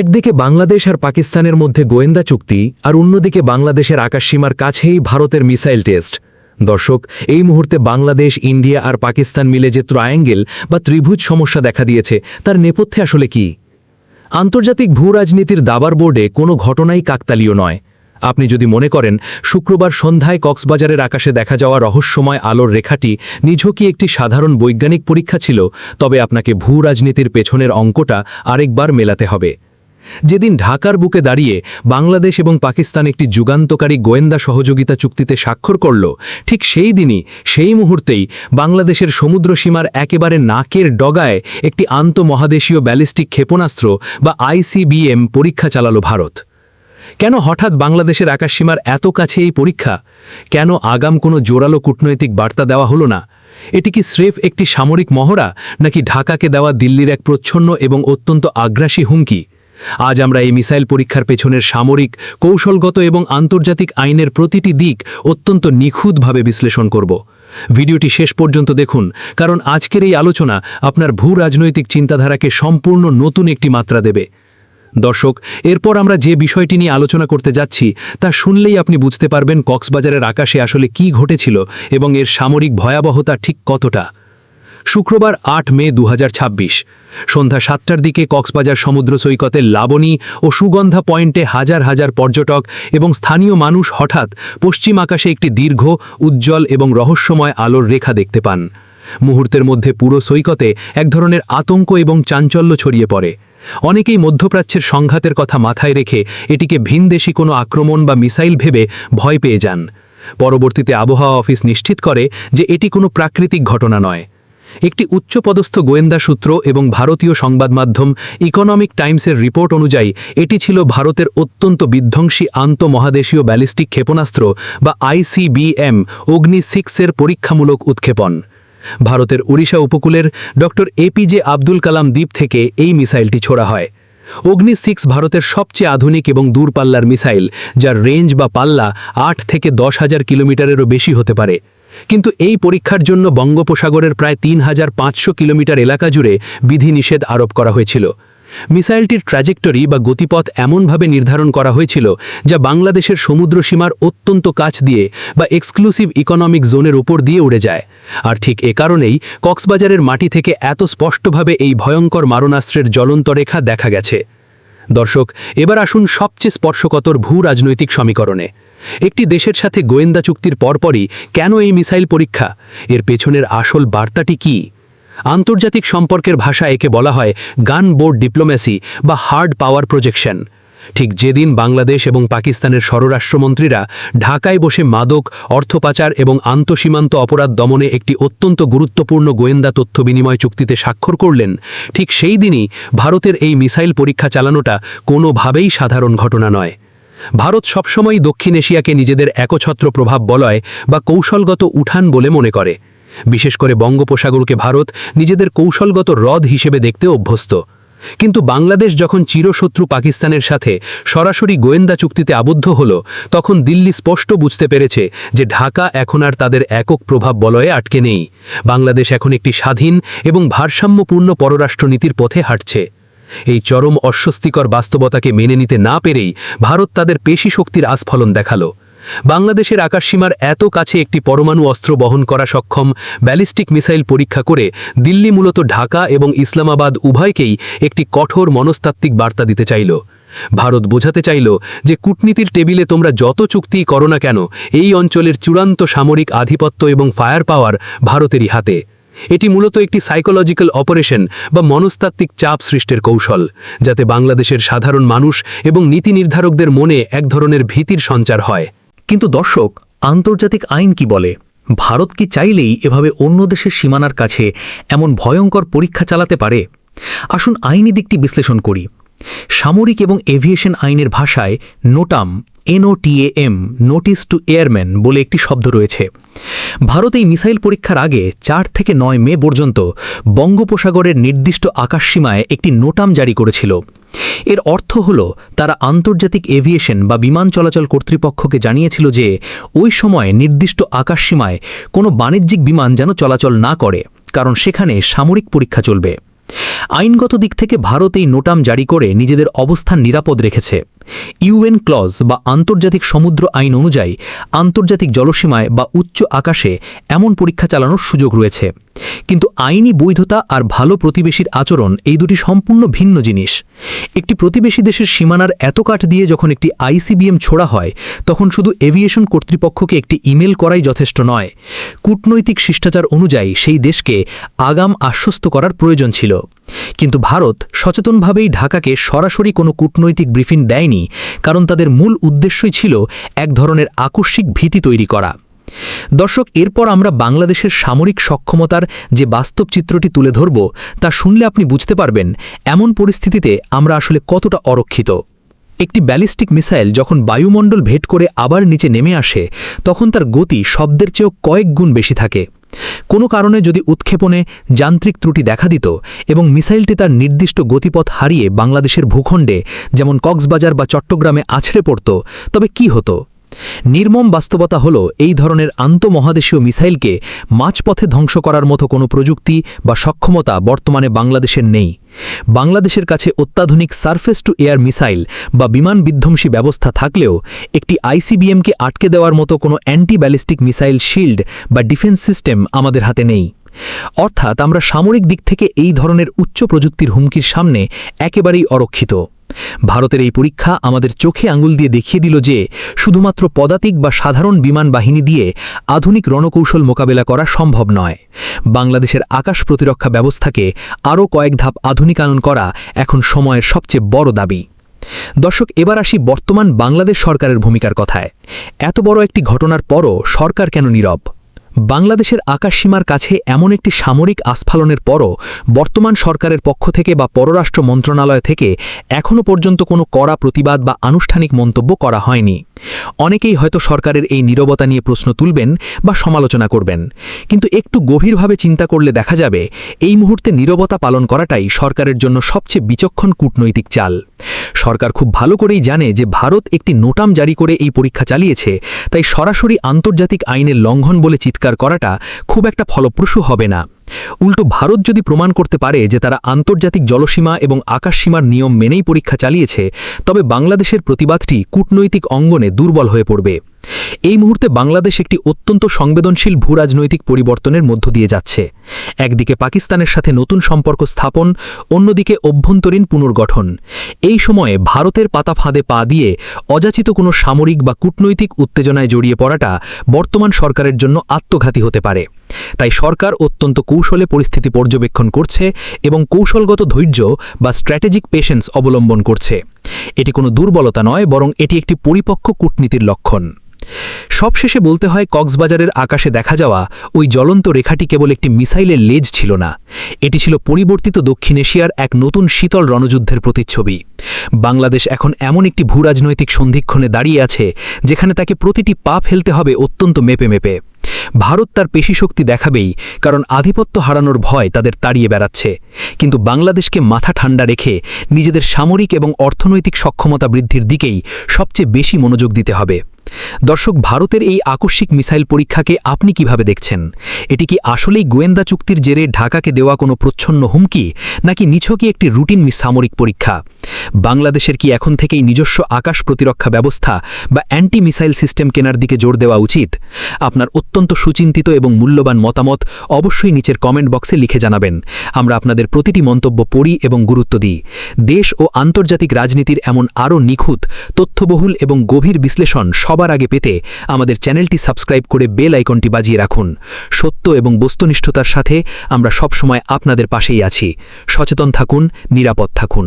একদিকে বাংলাদেশ আর পাকিস্তানের মধ্যে গোয়েন্দা চুক্তি আর অন্যদিকে বাংলাদেশের আকাশসীমার কাছেই ভারতের মিসাইল টেস্ট। দর্শক, এই মুহূর্তে বাংলাদেশ, ইন্ডিয়া আর পাকিস্তান মিলে যে ট্রায়াঙ্গেল বা ত্রিভুজ সমস্যা দেখা দিয়েছে তার নেপথ্যে আসলে কি? আন্তর্জাতিক ভূরাজনীতির দাবার বোর্ডে কোনো ঘটনাই কাকতালীয় নয়। আপনি যদি মনে করেন শুক্রবার সন্ধ্যায় কক্সবাজারের আকাশে দেখা যাওয়া রহস্যময় আলোর রেখাটি নিছকই একটি সাধারণ বৈজ্ঞানিক পরীক্ষা ছিল, তবে আপনাকে ভূরাজনীতির পেছনের অঙ্কটা আরেকবার মেলাতে হবে। যেদিন ঢাকার বুকে দাঁড়িয়ে বাংলাদেশ এবং পাকিস্তান একটি যুগান্তকারী গোয়েন্দা সহযোগিতা চুক্তিতে স্বাক্ষর করল, ঠিক সেই দিনই, সেই মুহূর্তেই বাংলাদেশের সমুদ্রসীমার একেবারে নাকের ডগায় একটি আন্তঃমহাদেশীয় ব্যালিস্টিক ক্ষেপণাস্ত্র বা ICBM পরীক্ষা চালালো ভারত। কেন হঠাৎ বাংলাদেশের আকাশসীমার এত কাছে এই পরীক্ষা? কেন আগাম কোনো জোরালো কূটনৈতিক বার্তা দেওয়া হলো না? এটি কি স্রেফ একটি সামরিক মহড়া, নাকি ঢাকাকে দেওয়া দিল্লির এক প্রচ্ছন্ন এবং অত্যন্ত আগ্রাসী হুমকি? আজ আমরা এই মিসাইল পরীক্ষার পেছনের সামরিক, কৌশলগত এবং আন্তর্জাতিক আইনের প্রতিটি দিক অত্যন্ত নিখুঁতভাবে বিশ্লেষণ করব। ভিডিওটি শেষ পর্যন্ত দেখুন, কারণ আজকের এই আলোচনা আপনার ভূরাজনৈতিক চিন্তাধারাকে সম্পূর্ণ নতুন একটি মাত্রা দেবে। দর্শক, এরপর আমরা যে বিষয়টি নিয়ে আলোচনা করতে যাচ্ছি তা শুনলেই আপনি বুঝতে পারবেন কক্সবাজারের আকাশে আসলে কি ঘটেছিল এবং এর সামরিক ভয়াবহতা ঠিক কতটা। শুক্রবার ৮ মে ২০২৬ সন্ধ্যা ৭টার দিকে কক্সবাজার সমুদ্র সৈকতের লাবণী ও সুগন্ধা পয়েন্টে হাজার হাজার পর্যটক এবং স্থানীয় মানুষ হঠাৎ পশ্চিম আকাশে একটি দীর্ঘ, উজ্জ্বল এবং রহস্যময় আলোর রেখা দেখতে পান। মুহূর্তের মধ্যে পুরো সৈকতে এক ধরনের আতঙ্ক এবং চাঞ্চল্য ছড়িয়ে পড়ে। অনেকেই মধ্যপ্রাচ্যের সংঘাতের কথা মাথায় রেখে এটিকে ভিনদেশী কোনো আক্রমণ বা মিসাইল ভেবে ভয় পেয়ে যান। পরবর্তীতে আবহাওয়া অফিস নিশ্চিত করে যে এটি কোনো প্রাকৃতিক ঘটনা নয়। একটি উচ্চপদস্থ গোয়েন্দা সূত্র এবং ভারতীয় সংবাদ মাধ্যম ইকোনমিক টাইমসের রিপোর্ট অনুযায়ী এটি ছিল ভারতের অত্যন্ত বিধ্বংসী আন্তঃমহাদেশীয় ব্যালিস্টিক ক্ষেপণাস্ত্র বা ICBM অগ্নি 6-এর পরীক্ষামূলক উৎক্ষেপণ। ভারতের ওড়িশা উপকূলের ডক্টর APJ আব্দুল কালাম দ্বীপ থেকে এই মিসাইলটি ছোড়া হয়। অগ্নি 6 ভারতের সবচেয়ে আধুনিক এবং দূরপাল্লার মিসাইল, যার রেঞ্জ বা পাল্লা ৮ থেকে ১০,০০০ কিলোমিটারেরও বেশি হতে পারে। কিন্তু এই পরীক্ষার জন্য বঙ্গোপসাগরের প্রায় ৩,৫০০ কিলোমিটার এলাকা জুড়ে বিধিনিষেধ আরোপ করা হয়েছিল। মিসাইলটির ট্র্যাজেক্টরি বা গতিপথ এমনভাবে নির্ধারণ করা হয়েছিল যা বাংলাদেশের সমুদ্রসীমার অত্যন্ত কাছ দিয়ে বা এক্সক্লুসিভ ইকোনমিক জোনের উপর দিয়ে উড়ে যায়। আর ঠিক এ কারণেই কক্সবাজারের মাটি থেকে এত স্পষ্টভাবে এই ভয়ঙ্কর মারণাস্ত্রের জ্বলন্ত রেখা দেখা গেছে। দর্শক, এবার আসুন সবচেয়ে স্পর্শকাতর ভূরাজনৈতিক সমীকরণে। একটি দেশের সাথে গোয়েন্দা চুক্তির পরপরই কেন এই মিসাইল পরীক্ষা? এর পেছনের আসল বার্তাটি কি? আন্তর্জাতিক সম্পর্কের ভাষায় একে বলা হয় গান বোর্ড ডিপ্লোম্যাসি বা হার্ড পাওয়ার প্রজেকশন। ঠিক যেদিন বাংলাদেশ এবং পাকিস্তানের স্বরাষ্ট্রমন্ত্রীরা ঢাকায় বসে মাদক, অর্থপাচার এবং আন্তঃসীমান্ত অপরাধ দমনে একটি অত্যন্ত গুরুত্বপূর্ণ গোয়েন্দা তথ্য বিনিময় চুক্তিতে স্বাক্ষর করলেন, ঠিক সেই দিনই ভারতের এই মিসাইল পরীক্ষা চালানোটা কোনোভাবেই সাধারণ ঘটনা নয়। ভারত সবসময়ই দক্ষিণ এশিয়াকে নিজেদের একছত্র প্রভাব বলয় বা কৌশলগত উঠান বলে মনে করে। বিশেষ করে বঙ্গোপসাগরকে ভারত নিজেদের কৌশলগত হ্রদ হিসেবে দেখতে অভ্যস্ত। কিন্তু বাংলাদেশ যখন চিরশত্রু পাকিস্তানের সাথে সরাসরি গোয়েন্দা চুক্তিতে আবদ্ধ হল, তখন দিল্লি স্পষ্ট বুঝতে পেরেছে যে ঢাকা এখন আর তাদের একক প্রভাব বলয়ে আটকে নেই। বাংলাদেশ এখন একটি স্বাধীন এবং ভারসাম্যপূর্ণ পররাষ্ট্রনীতির পথে হাঁটছে। এই চরম অস্বস্তিকর বাস্তবতাকে মেনে নিতে না পেরেই ভারত তাদের পেশি শক্তির আস্ফলন দেখালো। বাংলাদেশের আকাশসীমার এত কাছে একটি পরমাণু অস্ত্র বহন করা সক্ষম ব্যালিস্টিক মিসাইল পরীক্ষা করে দিল্লি মূলত ঢাকা এবং ইসলামাবাদ উভয়কেই একটি কঠোর মনস্তাত্ত্বিক বার্তা দিতে চাইল। ভারত বোঝাতে চাইল যে কূটনীতির টেবিলে তোমরা যত চুক্তিই করো না কেন, এই অঞ্চলের চূড়ান্ত সামরিক আধিপত্য এবং ফায়ার পাওয়ার ভারতেরই হাতে। এটি মূলত একটি সাইকোলজিক্যাল অপারেশন বা মনস্তাত্ত্বিক চাপ সৃষ্টির কৌশল, যাতে বাংলাদেশের সাধারণ মানুষ এবং নীতি নির্ধারকদের মনে এক ধরনের ভীতির সঞ্চার হয়। কিন্তু দর্শক, আন্তর্জাতিক আইন কি বলে? ভারত কি চাইলেই এভাবে অন্য দেশের সীমানার কাছে এমন ভয়ঙ্কর পরীক্ষা চালাতে পারে? আসুন আইনি দিকটি বিশ্লেষণ করি। সামরিক এবং এভিয়েশন আইনের ভাষায় NOTAM, NOTAM, notice two airman বলে একটি শব্দ রয়েছে। ভারত এই মিসাইল পরীক্ষার আগে ৪ থেকে ৯ মে পর্যন্ত বঙ্গোপসাগরের নির্দিষ্ট আকাশসীমায় একটি নোটাম জারি করেছিল। এর অর্থ হল তারা আন্তর্জাতিক এভিয়েশন বা বিমান চলাচল কর্তৃপক্ষকে জানিয়েছিল যে ওই সময় নির্দিষ্ট আকাশসীমায় কোনো বাণিজ্যিক বিমান যেন চলাচল না করে, কারণ সেখানে সামরিক পরীক্ষা চলবে। আইনগত দিক থেকে ভারত এই নোটাম জারি করে নিজেদের অবস্থান নিরাপদ রেখেছে। ইউএন ক্লজ বা আন্তর্জাতিক সমুদ্র আইন অনুযায়ী আন্তর্জাতিক জলসীমায় বা উচ্চ আকাশে এমন পরীক্ষা চালানোর সুযোগ রয়েছে। কিন্তু আইনি বৈধতা আর ভালো প্রতিবেশীর আচরণ এই দুটি সম্পূর্ণ ভিন্ন জিনিস। একটি প্রতিবেশী দেশের সীমানার এত কাঠ দিয়ে যখন একটি আইসিবিএম ছোড়া হয়, তখন শুধু এভিয়েশন কর্তৃপক্ষকে একটি ইমেল করাই যথেষ্ট নয়। কূটনৈতিক শিষ্টাচার অনুযায়ী সেই দেশকে আগাম আশ্বস্ত করার প্রয়োজন ছিল। কিন্তু ভারত সচেতনভাবেই ঢাকাকে সরাসরি কোনো কূটনৈতিক ব্রিফিং দেয়নি, কারণ তাদের মূল উদ্দেশ্যই ছিল এক ধরনের আকস্মিক ভীতি তৈরি করা। দর্শক, এরপর আমরা বাংলাদেশের সামরিক সক্ষমতার যে বাস্তব চিত্রটি তুলে ধরব, তা শুনলে আপনি বুঝতে পারবেন এমন পরিস্থিতিতে আমরা আসলে কতটা অরক্ষিত। একটি ব্যালিস্টিক মিসাইল যখন বায়ুমণ্ডল ভেদ করে আবার নিচে নেমে আসে, তখন তার গতি শব্দের চেয়েও কয়েক গুণ বেশি থাকে। কোনো কারণে যদি উৎক্ষেপণে যান্ত্রিক ত্রুটি দেখা দিত এবং মিসাইলটি তার নির্দিষ্ট গতিপথ হারিয়ে বাংলাদেশের ভূখণ্ডে যেমন কক্সবাজার বা চট্টগ্রামে আছড়ে পড়ত, তবে কি হতো? নির্মম বাস্তবতা হল, এই ধরনের আন্তঃমহাদেশীয় মিসাইলকে মাঝপথে ধ্বংস করার মতো কোনো প্রযুক্তি বা সক্ষমতা বর্তমানে বাংলাদেশের নেই। বাংলাদেশের কাছে অত্যাধুনিক সারফেস টু এয়ার মিসাইল বা বিমান বিধ্বংসী ব্যবস্থা থাকলেও একটি আইসিবিএমকে আটকে দেওয়ার মতো কোনো অ্যান্টি ব্যালিস্টিক মিসাইল শিল্ড বা ডিফেন্স সিস্টেম আমাদের হাতে নেই। অর্থাৎ আমরা সামরিক দিক থেকে এই ধরনের উচ্চ প্রযুক্তির হুমকির সামনে একেবারেই অরক্ষিত। ভারতের এই পরীক্ষা আমাদের চোখে আঙুল দিয়ে দেখিয়ে দিল যে শুধুমাত্র পদাতিক বা সাধারণ বিমান বাহিনী দিয়ে আধুনিক রণকৌশল মোকাবেলা করা সম্ভব নয়। বাংলাদেশের আকাশ প্রতিরক্ষা ব্যবস্থাকে আরও কয়েক ধাপ আধুনিকায়ন করা এখন সময়ের সবচেয়ে বড় দাবি। দর্শক, এবার আসি বর্তমান বাংলাদেশ সরকারের ভূমিকার কথায়। এত বড় একটি ঘটনার পরও সরকার কেন নীরব? বাংলাদেশের আকাশসীমার কাছে এমন একটি সামরিক আস্ফালনের পরও বর্তমান সরকারের পক্ষ থেকে বা পররাষ্ট্র মন্ত্রণালয় থেকে এখনও পর্যন্ত কোনো কড়া প্রতিবাদ বা আনুষ্ঠানিক মন্তব্য করা হয়নি। অনেকেই হয়তো সরকারের এই নীরবতা নিয়ে প্রশ্ন তুলবেন বা সমালোচনা করবেন, কিন্তু একটু গভীরভাবে চিন্তা করলে দেখা যাবে এই মুহূর্তে নীরবতা পালন করাটাই সরকারের জন্য সবচেয়ে বিচক্ষণ কূটনৈতিক চাল। সরকার খুব ভালো করেই জানে যে ভারত একটি নোটাম জারি করে এই পরীক্ষা চালিয়েছে, তাই সরাসরি আন্তর্জাতিক আইনের লঙ্ঘন বলে চিৎকার করাটা খুব একটা ফলপ্রসূ হবে না। উল্টো ভারত যদি প্রমাণ করতে পারে যে তারা আন্তর্জাতিক জলসীমা এবং আকাশসীমার নিয়ম মেনেই পরীক্ষা চালিয়েছে, তবে বাংলাদেশের প্রতিবাদটি কূটনৈতিক অঙ্গনে দুর্বল হয়ে পড়বে। এই মুহূর্তে বাংলাদেশ একটি অত্যন্ত সংবেদনশীল ভূরাজনৈতিক পরিবর্তনের মধ্য দিয়ে যাচ্ছে। একদিকে পাকিস্তানের সাথে নতুন সম্পর্ক স্থাপন, অন্যদিকে অভ্যন্তরীণ পুনর্গঠন। এই সময়ে ভারতের পাতা ফাঁদে পা দিয়ে অযাচিত কোনো সামরিক বা কূটনৈতিক উত্তেজনায় জড়িয়ে পড়াটা বর্তমান সরকারের জন্য আত্মঘাতী হতে পারে। তাই সরকার অত্যন্ত কৌশলে পরিস্থিতি পর্যবেক্ষণ করছে এবং কৌশলগত ধৈর্য বা স্ট্র্যাটেজিক পেশেন্স অবলম্বন করছে। এটি কোনো দুর্বলতা নয়, বরং এটি একটি পরিপক্ক কূটনীতির লক্ষণ। সবশেষে বলতে হয়, কক্সবাজারের আকাশে দেখা যাওয়া ওই জ্বলন্ত রেখাটি কেবল একটি মিসাইলের লেজ ছিল না, এটি ছিল পরিবর্তিত দক্ষিণ এশিয়ার এক নতুন শীতল রণযুদ্ধের প্রতিচ্ছবি। বাংলাদেশ এখন এমন একটি ভূরাজনৈতিক সন্ধিক্ষণে দাঁড়িয়ে আছে যেখানে তাকে প্রতিটি পা ফেলতে হবে অত্যন্ত মেপে মেপে। ভারত তার পেশিশক্তি দেখাবেই, কারণ আধিপত্য হারানোর ভয় তাদের তাড়িয়ে বেড়াচ্ছে। কিন্তু বাংলাদেশকে মাথা ঠান্ডা রেখে নিজেদের সামরিক এবং অর্থনৈতিক সক্ষমতা বৃদ্ধির দিকেই সবচেয়ে বেশি মনোযোগ দিতে হবে। দর্শক, ভারতের এই আকস্মিক মিসাইল পরীক্ষাকে আপনি কিভাবে দেখছেন? এটি কি আসলেই গোয়েন্দা চুক্তির জেরে ঢাকাকে দেওয়া কোনো প্রচ্ছন্ন হুমকি, নাকি নিছকই একটি রুটিন সামরিক পরীক্ষা? বাংলাদেশের কি এখন থেকেই নিজস্ব আকাশ প্রতিরক্ষা ব্যবস্থা বা অ্যান্টি মিসাইল সিস্টেম কেনার দিকে জোর দেওয়া উচিত? আপনার অত্যন্ত সুচিন্তিত এবং মূল্যবান মতামত অবশ্যই নিচের কমেন্ট বক্সে লিখে জানাবেন। আমরা আপনাদের প্রতিটি মন্তব্য পড়ি এবং গুরুত্ব দিই। দেশ ও আন্তর্জাতিক রাজনীতির এমন আরও নিখুঁত, তথ্যবহুল এবং গভীর বিশ্লেষণ সবার আগে পেতে আমাদের চ্যানেলটি সাবস্ক্রাইব করে বেল আইকনটি বাজিয়ে রাখুন। সত্য এবং বস্তুনিষ্ঠতার সাথে আমরা সবসময় আপনাদের পাশেই আছি। সচেতন থাকুন, নিরাপদ থাকুন।